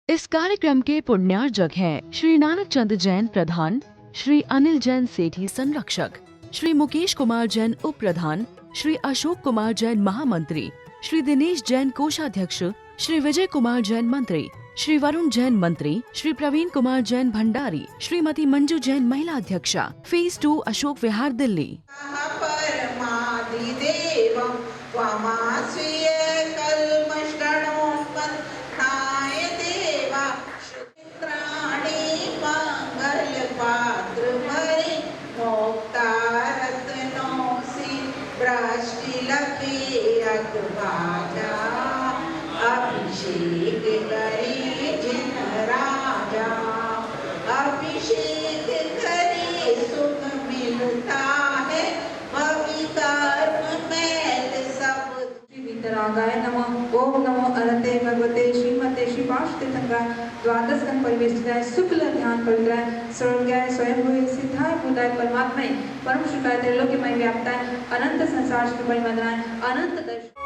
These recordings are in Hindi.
इस कार्यक्रम के पुण्यार्जक हैं श्री नानक चंद जैन प्रधान, श्री अनिल जैन सेठी संरक्षक, श्री मुकेश कुमार जैन उप प्रधान, श्री अशोक कुमार जैन महामंत्री, श्री दिनेश जैन कोषाध्यक्ष, श्री विजय कुमार जैन मंत्री, श्री वरुण जैन मंत्री, श्री प्रवीण कुमार जैन भंडारी, श्रीमती मंजू जैन महिला अध्यक्षा, फेज 2 अशोक विहार दिल्ली। अभिषेक करे जिन राजा, अभिषेक करे सुख मिलता है, कर्म मैल सब। वितरागाय नमः। ओम नमो अनंते भगवते श्रीमते श्रीपाशतीर्थंकराय द्वादशकं परिवेष्टिताय शुक्ल ध्यान पवित्राय सर्वज्ञाय स्वयंभूय सिद्धाय भूताय परमात्मने परम शुकाय त्रैलोक्यमय व्याप्ताय अनंत संसार के परिमंडलाय अनंत दर्शन।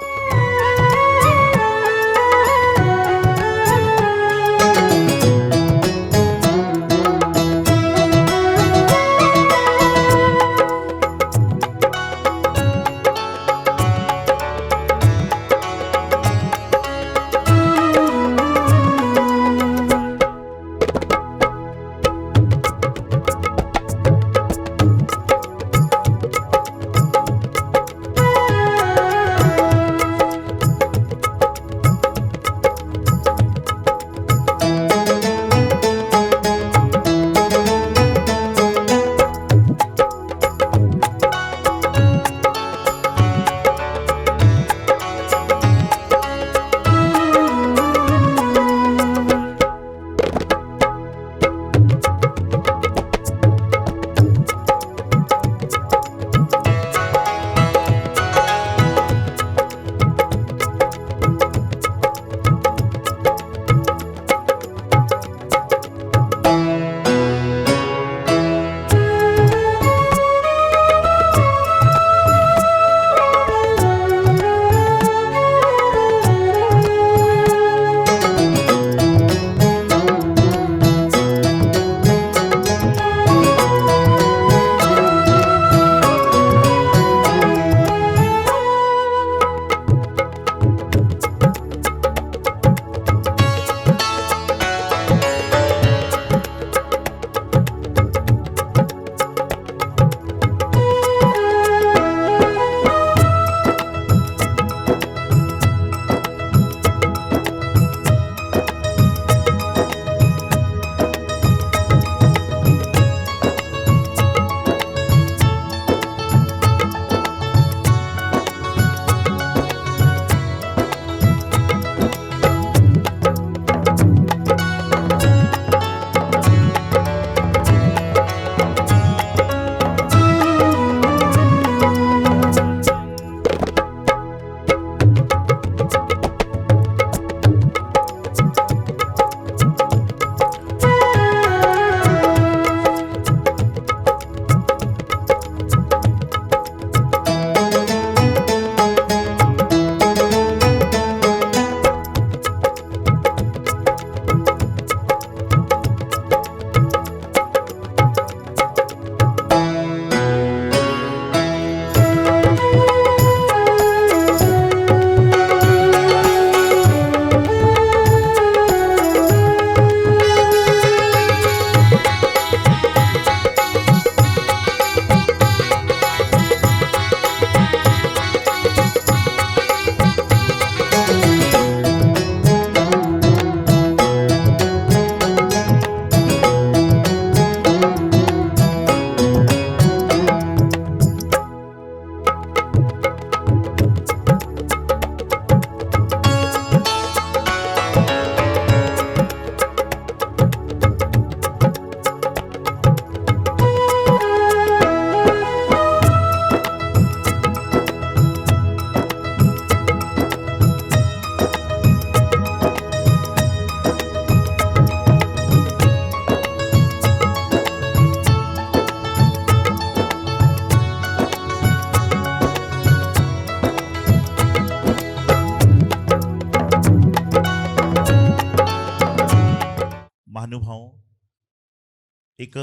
महानुभाव एक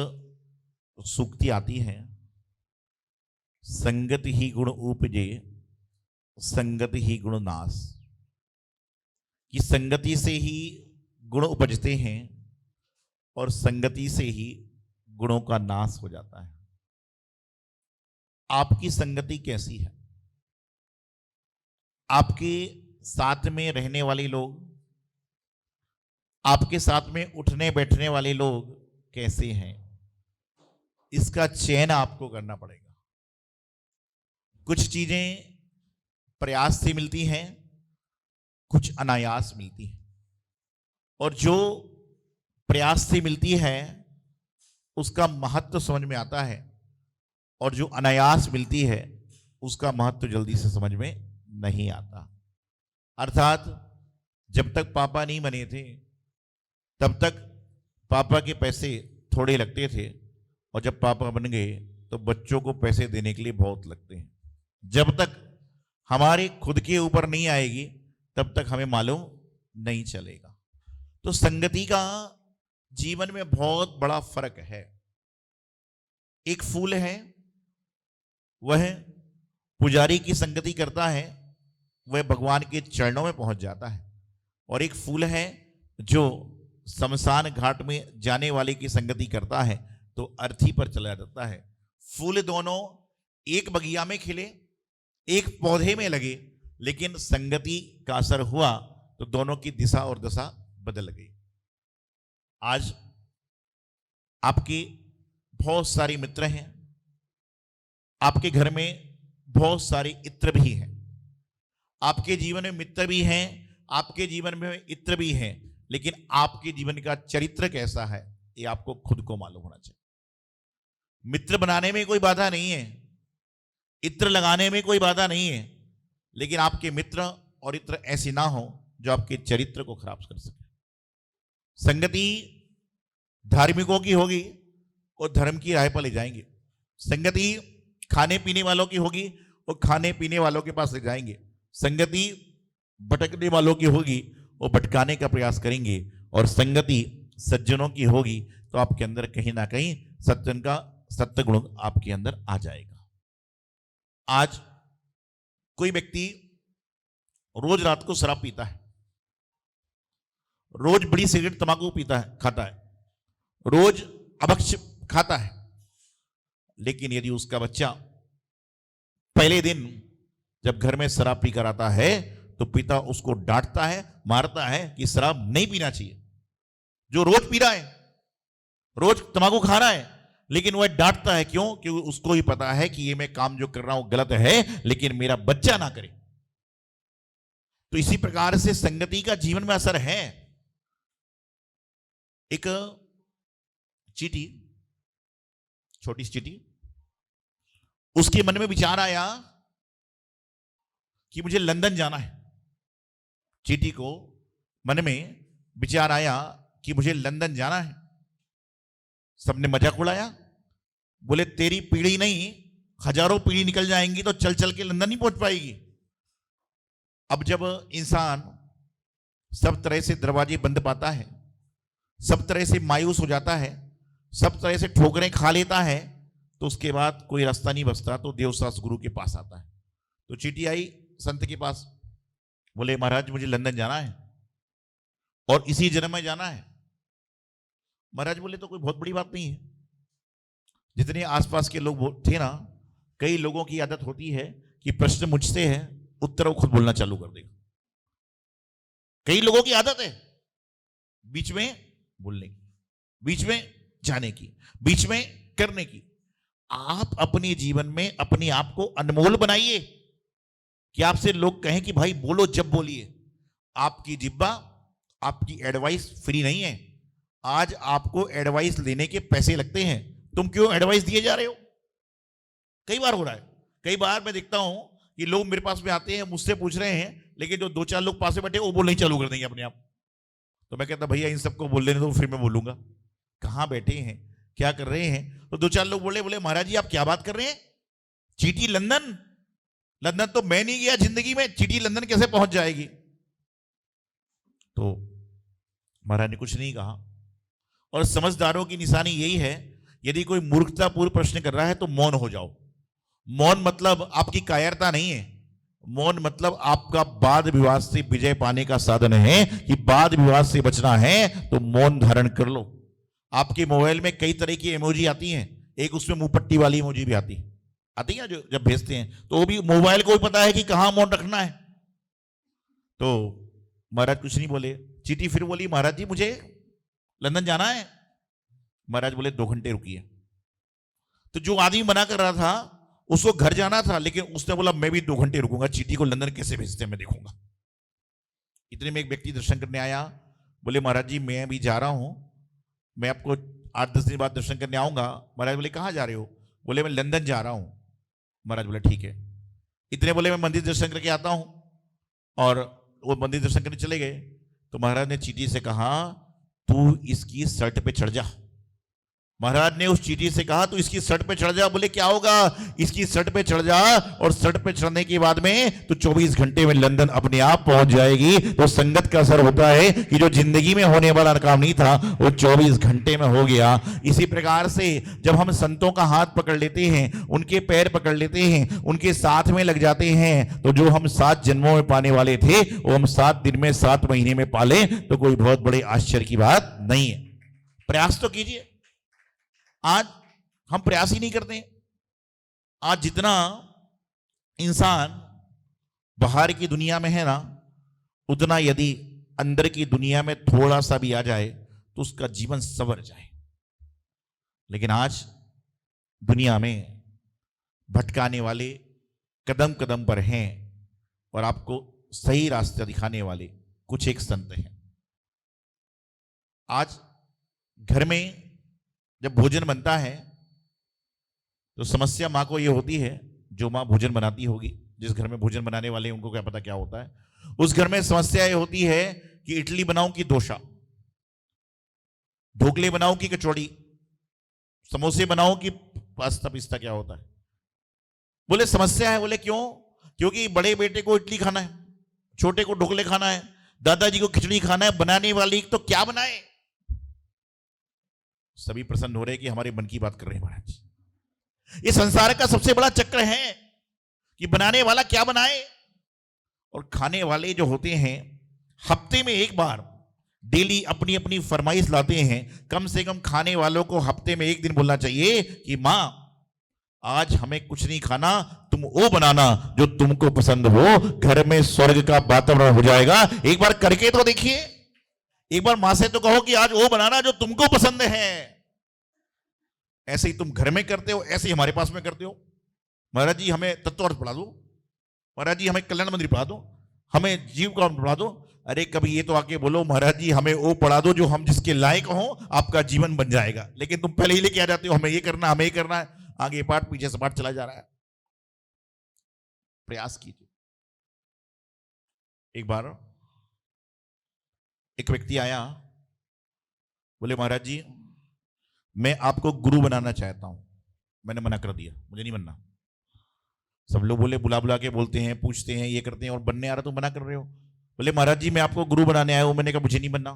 सूक्ति आती है, संगत ही गुण उपजे संगत ही गुण नाश, कि संगति से ही गुण उपजते हैं और संगति से ही गुणों का नाश हो जाता है। आपकी संगति कैसी है? आपके साथ में रहने वाले लोग, आपके साथ में उठने बैठने वाले लोग कैसे हैं, इसका चयन आपको करना पड़ेगा। कुछ चीजें प्रयास से मिलती हैं, कुछ अनायास मिलती हैं, और जो प्रयास से मिलती है उसका महत्व समझ में आता है, और जो अनायास मिलती है उसका महत्व जल्दी से समझ में नहीं आता। अर्थात जब तक पापा नहीं बने थे तब तक पापा के पैसे थोड़े लगते थे, और जब पापा बन गए तो बच्चों को पैसे देने के लिए बहुत लगते हैं। जब तक हमारे खुद के ऊपर नहीं आएगी तब तक हमें मालूम नहीं चलेगा। तो संगति का जीवन में बहुत बड़ा फर्क है। एक फूल है, वह पुजारी की संगति करता है, वह भगवान के चरणों में पहुंच जाता है, और एक फूल है जो शमशान घाट में जाने वाले की संगति करता है तो अर्थी पर चला जाता है। फूल दोनों एक बगिया में खिले, एक पौधे में लगे, लेकिन संगति का असर हुआ तो दोनों की दिशा और दशा बदल गई। आज आपके बहुत सारे मित्र हैं, आपके घर में बहुत सारे इत्र भी हैं, आपके जीवन में मित्र भी हैं, आपके जीवन में इत्र भी हैं, लेकिन आपके जीवन का चरित्र कैसा है ये आपको खुद को मालूम होना चाहिए। मित्र बनाने में कोई बाधा नहीं है, इत्र लगाने में कोई बाधा नहीं है, लेकिन आपके मित्र और इत्र ऐसी ना हो जो आपके चरित्र को खराब कर सके। संगति धार्मिकों की होगी और धर्म की राह पर ले जाएंगे। संगति खाने पीने वालों की होगी और खाने पीने वालों के पास ले जाएंगे। संगति भटकने वालों की होगी और भटकाने का प्रयास करेंगे, और संगति सज्जनों की होगी तो आपके अंदर कहीं ना कहीं सज्जन का सत्य गुण आपके अंदर आ जाएगा। आज कोई व्यक्ति रोज रात को शराब पीता है, रोज बड़ी सिगरेट तंबाकू पीता है, खाता है, रोज अभक्ष खाता है, लेकिन यदि उसका बच्चा पहले दिन जब घर में शराब पी कर आता है तो पिता उसको डांटता है, मारता है कि शराब नहीं पीना चाहिए। जो रोज पी रहा है, रोज तंबाकू खा रहा है, लेकिन वह डांटता है, क्यों? क्योंकि उसको ही पता है कि ये मैं काम जो कर रहा हूं गलत है, लेकिन मेरा बच्चा ना करे। तो इसी प्रकार से संगति का जीवन में असर है। एक चीटी, छोटी सी चीटी, उसके मन में विचार आया कि मुझे लंदन जाना है। चीटी को मन में विचार आया कि मुझे लंदन जाना है। सबने मजाक उड़ाया, बोले तेरी पीढ़ी नहीं हजारों पीढ़ी निकल जाएंगी तो चल चल के लंदन नहीं पहुंच पाएगी। अब जब इंसान सब तरह से दरवाजे बंद पाता है, सब तरह से मायूस हो जाता है, सब तरह से ठोकरें खा लेता है, तो उसके बाद कोई रास्ता नहीं बचता तो देवशास गुरु के पास आता है। तो चीटी आई संत के पास, बोले महाराज मुझे लंदन जाना है और इसी जन्म में जाना है। महाराज बोले तो कोई बहुत बड़ी बात नहीं है। जितने आसपास के लोग थे ना, कई लोगों की आदत होती है कि प्रश्न मुझसे है, उत्तर वो खुद बोलना चालू कर देगा। कई लोगों की आदत है बीच में बोलने की, बीच में जाने की, बीच में करने की। आप अपने जीवन में अपने आप को अनमोल बनाइए कि आपसे लोग कहें कि भाई बोलो जब बोलिए। आपकी जिब्बा, आपकी एडवाइस फ्री नहीं है। आज आपको एडवाइस लेने के पैसे लगते हैं। तुम क्यों एडवाइस दिए जा रहे हो? कई बार हो रहा है, कई बार मैं देखता हूं कि लोग मेरे पास में आते हैं, मुझसे पूछ रहे हैं, लेकिन जो दो चार लोग पास में बैठे वो बोलना ही चालू कर देंगे अपने आप। तो मैं कहता भैया इन सबको बोल लेने दो, फिर मैं बोलूंगा। कहां बैठे हैं, क्या कर रहे हैं? तो दो चार लोग बोले महाराज जी आप क्या बात कर रहे हैं? चीटी लंदन? लंदन तो मैं नहीं गया जिंदगी में, चीटी लंदन कैसे पहुंच जाएगी? तो महाराज ने कुछ नहीं कहा। और समझदारों की निशानी यही है, यदि कोई मूर्खतापूर्ण प्रश्न कर रहा है तो मौन हो जाओ। मौन मतलब आपकी कायरता नहीं है, मौन मतलब आपका वाद विवाद से विजय पाने का साधन है कि वाद विवाद से बचना है तो मौन धारण कर लो। आपके मोबाइल में कई तरह की इमोजी आती हैं, एक उसमें मुंह पट्टी वाली इमोजी भी आती है जो जब भेजते हैं तो वो भी मोबाइल को भी पता है कि कहां मौन रखना है। तो महाराज कुछ नहीं बोले। चीटी फिर बोली, महाराज जी मुझे लंदन जाना है। महाराज बोले 2 घंटे रुकिए। तो जो आदमी मना कर रहा था उसको घर जाना था, लेकिन उसने बोला मैं भी 2 घंटे रुकूंगा, चीटी को लंदन कैसे भेजते हैं मैं देखूंगा। इतने में एक व्यक्ति दर्शन करने आया, बोले महाराज जी मैं भी जा रहा हूं, मैं आपको 8-10 दिन बाद दर्शन करने आऊंगा। महाराज बोले कहां जा रहे हो? बोले मैं लंदन जा रहा हूं। महाराज बोले ठीक है। इतने बोले मैं मंदिर दर्शन करके आता हूं, और वो मंदिर दर्शन करने चले गए। तो महाराज ने चीटी से कहा तू इसकी शर्ट पे चढ़ जा। महाराज ने उस चीटी से कहा तू इसकी शर्ट पे चढ़ जा। बोले क्या होगा? इसकी शर्ट पे चढ़ जा, और शर्ट पे चढ़ने के बाद में तो 24 घंटे में लंदन अपने आप पहुंच जाएगी। तो संगत का असर होता है कि जो जिंदगी में होने वाला काम नहीं था वो 24 घंटे में हो गया। इसी प्रकार से जब हम संतों का हाथ पकड़ लेते हैं, उनके पैर पकड़ लेते हैं, उनके साथ में लग जाते हैं, तो जो हम 7 जन्मों में पाने वाले थे वो हम 7 दिन में 7 महीने में पाले, तो कोई बहुत बड़े आश्चर्य की बात नहीं है। प्रयास तो कीजिए। आज हम प्रयास ही नहीं करते। आज जितना इंसान बाहर की दुनिया में है ना, उतना यदि अंदर की दुनिया में थोड़ा सा भी आ जाए तो उसका जीवन संवर जाए। लेकिन आज दुनिया में भटकाने वाले कदम कदम पर हैं, और आपको सही रास्ता दिखाने वाले कुछ एक संत हैं। आज घर में जब भोजन बनता है तो समस्या माँ को यह होती है, जो माँ भोजन बनाती होगी, जिस घर में भोजन बनाने वाले उनको क्या पता क्या होता है, उस घर में समस्या यह होती है कि इडली बनाऊं कि डोसा, ढोकले बनाऊं कि कचौड़ी, समोसे बनाऊं कि पास्ता पिस्ता, क्या होता है? बोले समस्या है। बोले क्यों? क्योंकि बड़े बेटे को इडली खाना है, छोटे को ढोकले खाना है, दादाजी को खिचड़ी खाना है, बनाने वाली तो क्या बनाए। सभी प्रसन्न हो रहे कि हमारे मन की बात कर रहे हैं महाराज। ये संसार का सबसे बड़ा चक्र है कि बनाने वाला क्या बनाए, और खाने वाले जो होते हैं हफ्ते में एक बार डेली अपनी अपनी फरमाइश लाते हैं। कम से कम खाने वालों को हफ्ते में एक दिन बोलना चाहिए कि मां आज हमें कुछ नहीं खाना, तुम वो बनाना जो तुमको पसंद हो, घर में स्वर्ग का वातावरण हो जाएगा। एक बार करके तो देखिए। एक बार मां से तो कहो कि आज वो बनाना जो तुमको पसंद है। ऐसे ही तुम घर में करते हो, ऐसे ही हमारे पास में करते हो। महाराज जी हमें तत्वार्थ पढ़ा दो, महाराज जी हमें कल्याण मंदिर पढ़ा दो, हमें जीव का पढ़ा दो। अरे कभी ये तो आके बोलो महाराज जी हमें वो पढ़ा दो जो हम जिसके लायक हो, आपका जीवन बन जाएगा। लेकिन तुम पहले ही लेके आ जाते हो हमें ये करना, हमें ये करना है। आगे पाठ पीछे से पाठ चला जा रहा है। प्रयास कीजिए। एक बार एक व्यक्ति आया, बोले महाराज जी मैं आपको गुरु बनाना चाहता हूं। मैंने मना कर दिया, मुझे नहीं बनना। सब लोग बोले, बुला बुला के बोलते हैं, पूछते हैं, ये करते हैं, और बनने आ रहा तुम मना कर रहे हो। बोले महाराज जी मैं आपको गुरु बनाने आया हूं। मैंने कहा मुझे नहीं बनना।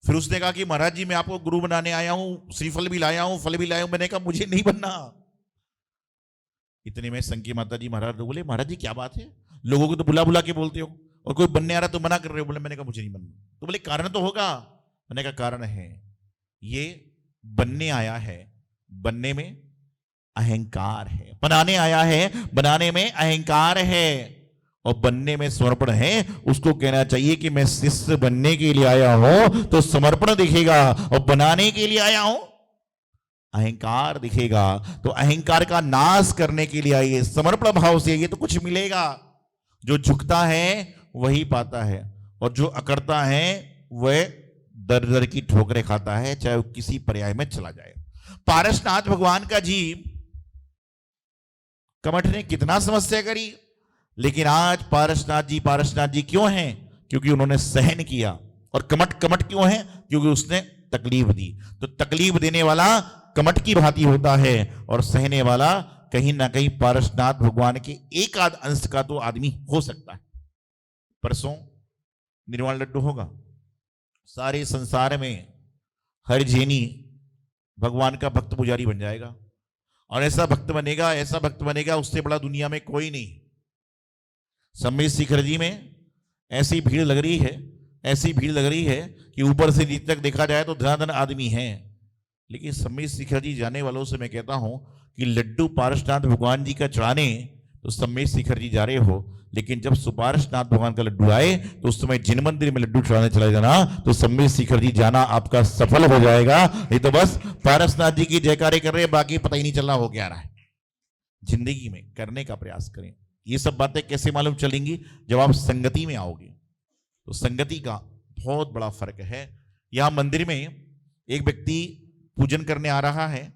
फिर उसने कहा कि महाराज जी मैं आपको गुरु बनाने आया हूं, श्रीफल भी लाया हूं, फल भी लाया हूं। मैंने कहा मुझे नहीं बनना। इतने में संकी माता जी महाराज बोले महाराज जी क्या बात है, लोगों को तो बुला बुला के बोलते हो, और कोई बनने आ रहा तो मना कर रहे हो। बोले मैंने कहा मुझे नहीं बनना। तो बोले कारण तो होगा। मैंने कहा कारण है, ये बनने आया है, बनने में अहंकार है। बनाने आया है, बनाने में अहंकार है, और बनने में समर्पण है। उसको कहना चाहिए कि मैं शिष्य बनने के लिए आया हूं तो समर्पण दिखेगा, और बनाने के लिए आया हूं अहंकार दिखेगा। तो अहंकार का नाश करने के लिए आइए, समर्पण भाव से आइए तो कुछ मिलेगा। जो झुकता है वही पाता है, और जो अकड़ता है वह दर दर की ठोकरें खाता है, चाहे वो किसी पर्याय में चला जाए। पारसनाथ भगवान का जीव कमठ ने कितना समस्या करी, लेकिन आज पारसनाथ जी क्यों हैं? क्योंकि उन्होंने सहन किया। और कमठ क्यों है? क्योंकि उसने तकलीफ दी। तो तकलीफ देने वाला कमठ की भांति होता है, और सहने वाला कहीं ना कहीं पारसनाथ भगवान के एक आध अंश का तो आदमी हो सकता है। परसों निर्वाण लड्डू होगा, सारे संसार में हर जैनी भगवान का भक्त पुजारी बन जाएगा, और ऐसा भक्त बनेगा उससे बड़ा दुनिया में कोई नहीं। सम्मेद शिखर जी में ऐसी भीड़ लग रही है कि ऊपर से नीचे तक देखा जाए तो धनाधन आदमी हैं। लेकिन सम्मेद शिखर जी जाने वालों से मैं कहता हूं कि लड्डू पारसनाथ भगवान जी का चढ़ाने तो सम्मेद शिखर जी जा रहे हो, लेकिन जब सुपारसनाथ भगवान का लड्डू आए तो उस समय जिन मंदिर में लड्डू चढ़ाने चला जाना तो सम्मेद शिखर जी जाना आपका सफल हो जाएगा। नहीं तो बस पारसनाथ जी की जयकारे कर रहे हैं, बाकी पता ही नहीं चल रहा हो क्या रहा है। जिंदगी में करने का प्रयास करें। ये सब बातें कैसे मालूम चलेंगी? जब आप संगति में आओगे। तो संगति का बहुत बड़ा फर्क है। यहां मंदिर में एक व्यक्ति पूजन करने आ रहा है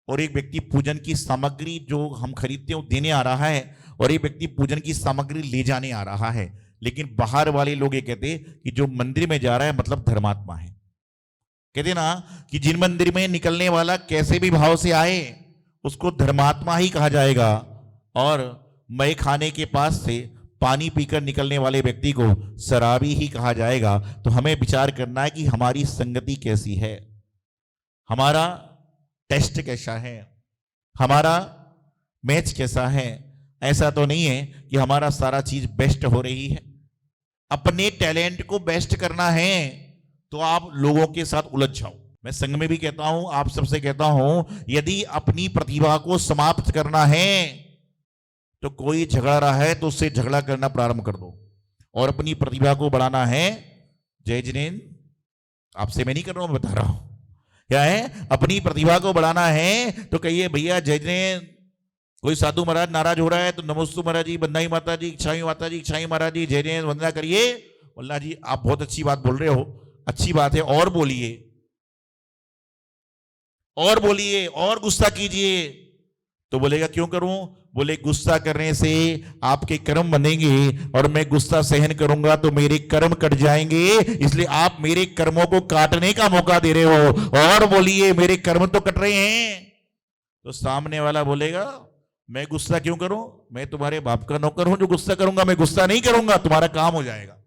और एक व्यक्ति पूजन की सामग्री जो हम खरीदते हैं देने आ रहा है, और एक व्यक्ति पूजन की सामग्री ले जाने आ रहा है। लेकिन बाहर वाले लोग ये कहते कि जो मंदिर में जा रहा है मतलब धर्मात्मा है। कहते ना कि जिन मंदिर में निकलने वाला कैसे भी भाव से आए उसको धर्मात्मा ही कहा जाएगा, और मय खाने के पास से पानी पीकर निकलने वाले व्यक्ति को शराबी ही कहा जाएगा। तो हमें विचार करना है कि हमारी संगति कैसी है, हमारा टेस्ट कैसा है, हमारा मैच कैसा है। ऐसा तो नहीं है कि हमारा सारा चीज बेस्ट हो रही है। अपने टैलेंट को बेस्ट करना है तो आप लोगों के साथ उलझ जाओ। मैं संघ में भी कहता हूं, आप सबसे कहता हूं, यदि अपनी प्रतिभा को समाप्त करना है तो कोई झगड़ा रहा है तो उससे झगड़ा करना प्रारंभ कर दो, और अपनी प्रतिभा को बढ़ाना है। जय जिनेन्द्र, आपसे मैं नहीं कर रहा हूं, बता रहा हूं क्या है। अपनी प्रतिभा को बढ़ाना है तो कहिए भैया जय जिनेन्द्र। कोई साधु महाराज नाराज हो रहा है तो नमोस्तु महाराज जी, बंदाई माता जी, इच्छाई माता जी, इच्छाई महाराज जी, जय जिनेन्द्र, वंदना करिए। बोला जी आप बहुत अच्छी बात बोल रहे हो, अच्छी बात है, और बोलिए और बोलिए और गुस्सा कीजिए। तो बोलेगा क्यों करूं? बोले गुस्सा करने से आपके कर्म बनेंगे और मैं गुस्सा सहन करूंगा तो मेरे कर्म कट जाएंगे, इसलिए आप मेरे कर्मों को काटने का मौका दे रहे हो। और बोलिए मेरे कर्म तो कट रहे हैं। तो सामने वाला बोलेगा मैं गुस्सा क्यों करूं? मैं तुम्हारे बाप का नौकर हूं जो गुस्सा करूंगा? मैं गुस्सा नहीं करूंगा, तुम्हारा काम हो जाएगा।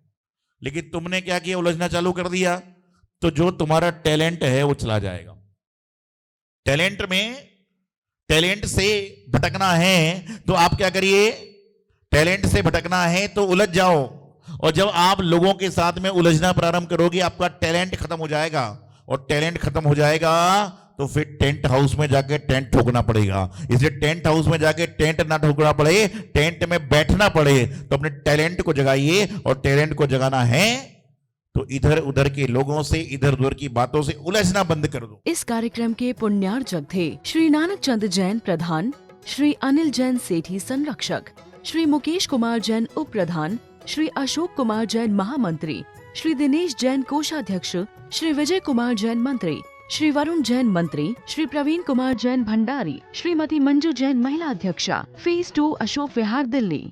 लेकिन तुमने क्या किया? उलझना चालू कर दिया, तो जो तुम्हारा टैलेंट है वो चला जाएगा। टैलेंट से भटकना है तो आप क्या करिए? टैलेंट से भटकना है तो उलझ जाओ, और जब आप लोगों के साथ में उलझना प्रारंभ करोगे आपका टैलेंट खत्म हो जाएगा, और टैलेंट खत्म हो जाएगा तो फिर टेंट हाउस में जाके टेंट ठोकना पड़ेगा। इसलिए टेंट हाउस में जाके टेंट ना ठोकना पड़े, टेंट में बैठना पड़े, तो अपने टैलेंट को जगाइए। और टैलेंट को जगाना है तो इधर उधर के लोगों से, इधर उधर की बातों से उलझना बंद कर दो। इस कार्यक्रम के पुण्यार्चक थे श्री नानक चंद जैन प्रधान, श्री अनिल जैन सेठी संरक्षक, श्री मुकेश कुमार जैन उप प्रधान, श्री अशोक कुमार जैन महामंत्री, श्री दिनेश जैन कोषाध्यक्ष, श्री विजय कुमार जैन मंत्री, श्री वरुण जैन मंत्री, श्री प्रवीण कुमार जैन भंडारी, श्रीमती मंजू जैन महिला अध्यक्षा, फेज 2 अशोक विहार दिल्ली।